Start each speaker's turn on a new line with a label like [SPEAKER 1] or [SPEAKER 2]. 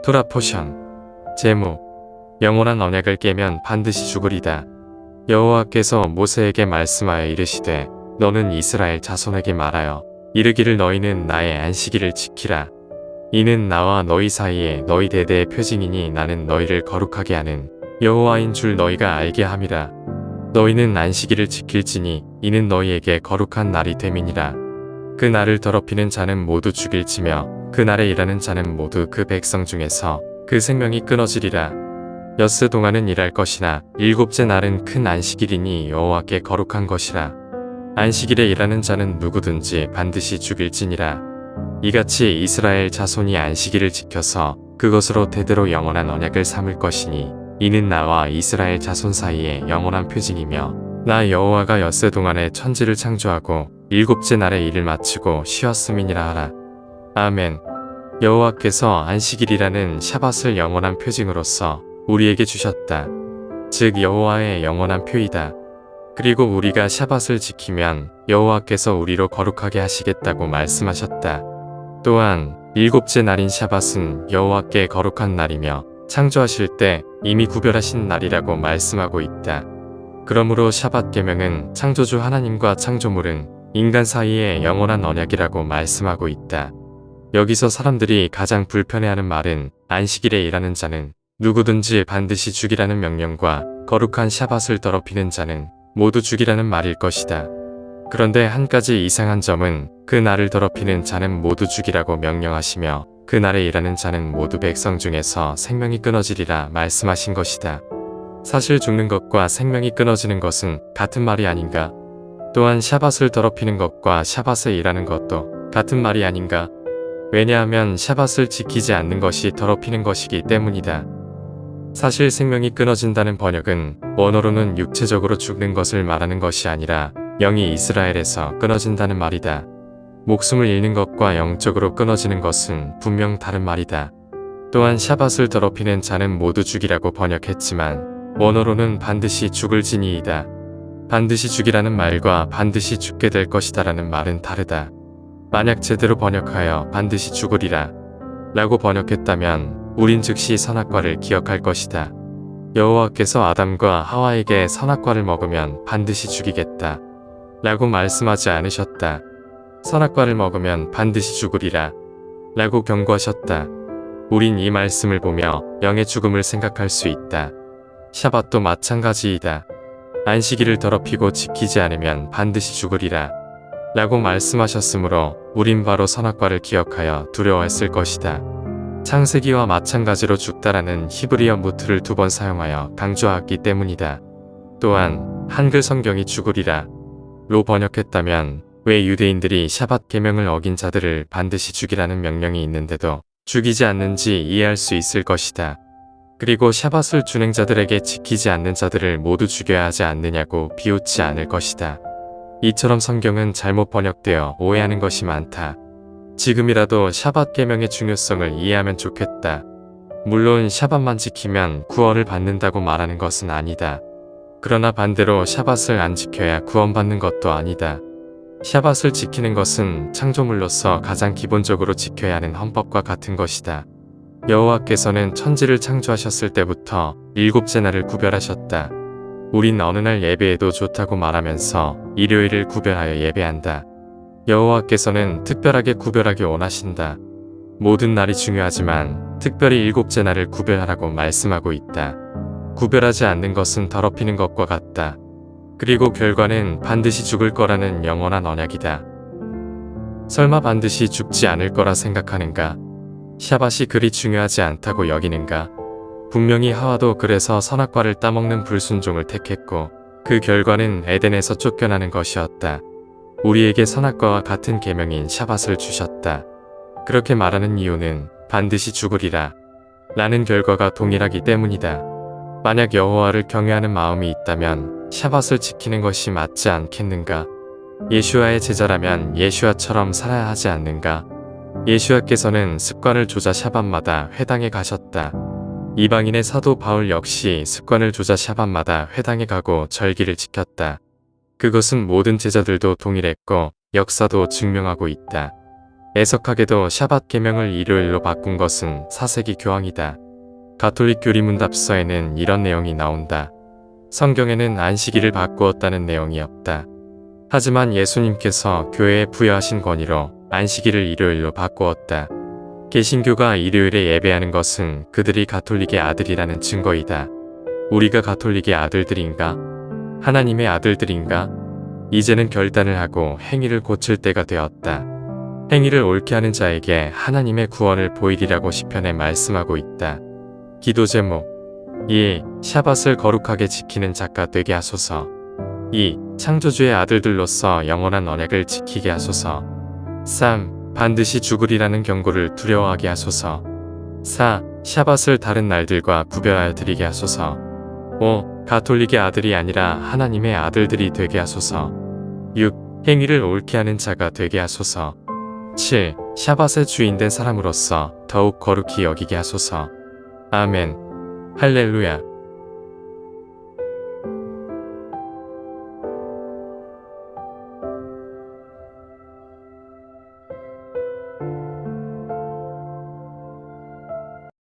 [SPEAKER 1] 토라 포션 제목 영원한 언약을 깨면 반드시 죽으리다. 여호와께서 모세에게 말씀하여 이르시되 너는 이스라엘 자손에게 말하여 이르기를 너희는 나의 안식일을 지키라. 이는 나와 너희 사이에 너희 대대의 표징이니 나는 너희를 거룩하게 하는 여호와인 줄 너희가 알게 함이라. 너희는 안식일을 지킬지니 이는 너희에게 거룩한 날이 됨이니라. 그 날을 더럽히는 자는 모두 죽일지며 그 날에 일하는 자는 모두 그 백성 중에서 그 생명이 끊어지리라. 엿새 동안은 일할 것이나 일곱째 날은 큰 안식일이니 여호와께 거룩한 것이라. 안식일에 일하는 자는 누구든지 반드시 죽일지니라. 이같이 이스라엘 자손이 안식일을 지켜서 그것으로 대대로 영원한 언약을 삼을 것이니 이는 나와 이스라엘 자손 사이에 영원한 표징이며 나 여호와가 엿새 동안에 천지를 창조하고 일곱째 날에 일을 마치고 쉬었음이니라 하라. 아멘. 여호와께서 안식일이라는 샤밧을 영원한 표징으로서 우리에게 주셨다. 즉 여호와의 영원한 표이다. 그리고 우리가 샤밧을 지키면 여호와께서 우리로 거룩하게 하시겠다고 말씀하셨다. 또한 일곱째 날인 샤밧은 여호와께 거룩한 날이며 창조하실 때 이미 구별하신 날이라고 말씀하고 있다. 그러므로 샤밧 계명은 창조주 하나님과 창조물은 인간 사이의 영원한 언약이라고 말씀하고 있다. 여기서 사람들이 가장 불편해하는 말은 안식일에 일하는 자는 누구든지 반드시 죽이라는 명령과 거룩한 샤밧을 더럽히는 자는 모두 죽이라는 말일 것이다. 그런데 한 가지 이상한 점은 그 날을 더럽히는 자는 모두 죽이라고 명령하시며 그 날에 일하는 자는 모두 백성 중에서 생명이 끊어지리라 말씀하신 것이다. 사실 죽는 것과 생명이 끊어지는 것은 같은 말이 아닌가? 또한 샤밧을 더럽히는 것과 샤밧에 일하는 것도 같은 말이 아닌가? 왜냐하면 샤밧을 지키지 않는 것이 더럽히는 것이기 때문이다. 사실 생명이 끊어진다는 번역은 원어로는 육체적으로 죽는 것을 말하는 것이 아니라 영이 이스라엘에서 끊어진다는 말이다. 목숨을 잃는 것과 영적으로 끊어지는 것은 분명 다른 말이다. 또한 샤밧을 더럽히는 자는 모두 죽이라고 번역했지만 원어로는 반드시 죽을 지니이다. 반드시 죽이라는 말과 반드시 죽게 될 것이다 라는 말은 다르다. 만약 제대로 번역하여 반드시 죽으리라 라고 번역했다면 우린 즉시 선악과를 기억할 것이다. 여호와께서 아담과 하와에게 선악과를 먹으면 반드시 죽이겠다 라고 말씀하지 않으셨다. 선악과를 먹으면 반드시 죽으리라 라고 경고하셨다. 우린 이 말씀을 보며 영의 죽음을 생각할 수 있다. 샤밧도 마찬가지이다. 안식일을 더럽히고 지키지 않으면 반드시 죽으리라 라고 말씀하셨으므로 우린 바로 선악과를 기억하여 두려워했을 것이다. 창세기와 마찬가지로 죽다라는 히브리어 무트를 2번 사용하여 강조하기 때문이다. 또한 한글 성경이 죽으리라 로 번역했다면 왜 유대인들이 샤밧 계명을 어긴 자들을 반드시 죽이라는 명령이 있는데도 죽이지 않는지 이해할 수 있을 것이다. 그리고 샤밧을 준행자들에게 지키지 않는 자들을 모두 죽여야 하지 않느냐고 비웃지 않을 것이다. 이처럼 성경은 잘못 번역되어 오해하는 것이 많다. 지금이라도 샤밧 계명의 중요성을 이해하면 좋겠다. 물론 샤밧만 지키면 구원을 받는다고 말하는 것은 아니다. 그러나 반대로 샤밧을 안 지켜야 구원받는 것도 아니다. 샤밧을 지키는 것은 창조물로서 가장 기본적으로 지켜야 하는 헌법과 같은 것이다. 여호와께서는 천지를 창조하셨을 때부터 일곱째 날을 구별하셨다. 우린 어느 날 예배해도 좋다고 말하면서 일요일을 구별하여 예배한다. 여호와께서는 특별하게 구별하기 원하신다. 모든 날이 중요하지만 특별히 일곱째 날을 구별하라고 말씀하고 있다. 구별하지 않는 것은 더럽히는 것과 같다. 그리고 결과는 반드시 죽을 거라는 영원한 언약이다. 설마 반드시 죽지 않을 거라 생각하는가? 샤밧이 그리 중요하지 않다고 여기는가? 분명히 하와도 그래서 선악과를 따먹는 불순종을 택했고 그 결과는 에덴에서 쫓겨나는 것이었다. 우리에게 선악과와 같은 계명인 샤밧을 주셨다. 그렇게 말하는 이유는 반드시 죽으리라 라는 결과가 동일하기 때문이다. 만약 여호와를 경외하는 마음이 있다면 샤밧을 지키는 것이 맞지 않겠는가? 예슈아의 제자라면 예슈아처럼 살아야 하지 않는가? 예슈아께서는 습관을 조자 샤밧마다 회당에 가셨다. 이방인의 사도 바울 역시 습관을 조자 샤밧마다 회당에 가고 절기를 지켰다. 그것은 모든 제자들도 동일했고 역사도 증명하고 있다. 애석하게도 샤밧 계명을 일요일로 바꾼 것은 사세기 교황이다. 가톨릭 교리문답서에는 이런 내용이 나온다. 성경에는 안식일을 바꾸었다는 내용이 없다. 하지만 예수님께서 교회에 부여하신 권위로 안식일을 일요일로 바꾸었다. 개신교가 일요일에 예배하는 것은 그들이 가톨릭의 아들이라는 증거이다. 우리가 가톨릭의 아들들인가? 하나님의 아들들인가? 이제는 결단을 하고 행위를 고칠 때가 되었다. 행위를 옳게 하는 자에게 하나님의 구원을 보이리라고 시편에 말씀하고 있다. 기도 제목 1. 샤밧을 거룩하게 지키는 작가 되게 하소서. 2. 창조주의 아들들로서 영원한 언약을 지키게 하소서. 3. 반드시 죽으리라는 경고를 두려워하게 하소서. 4. 샤밧을 다른 날들과 구별하여 드리게 하소서. 5. 가톨릭의 아들이 아니라 하나님의 아들들이 되게 하소서. 6. 행위를 옳게 하는 자가 되게 하소서. 7. 샤밧의 주인된 사람으로서 더욱 거룩히 여기게 하소서. 아멘. 할렐루야.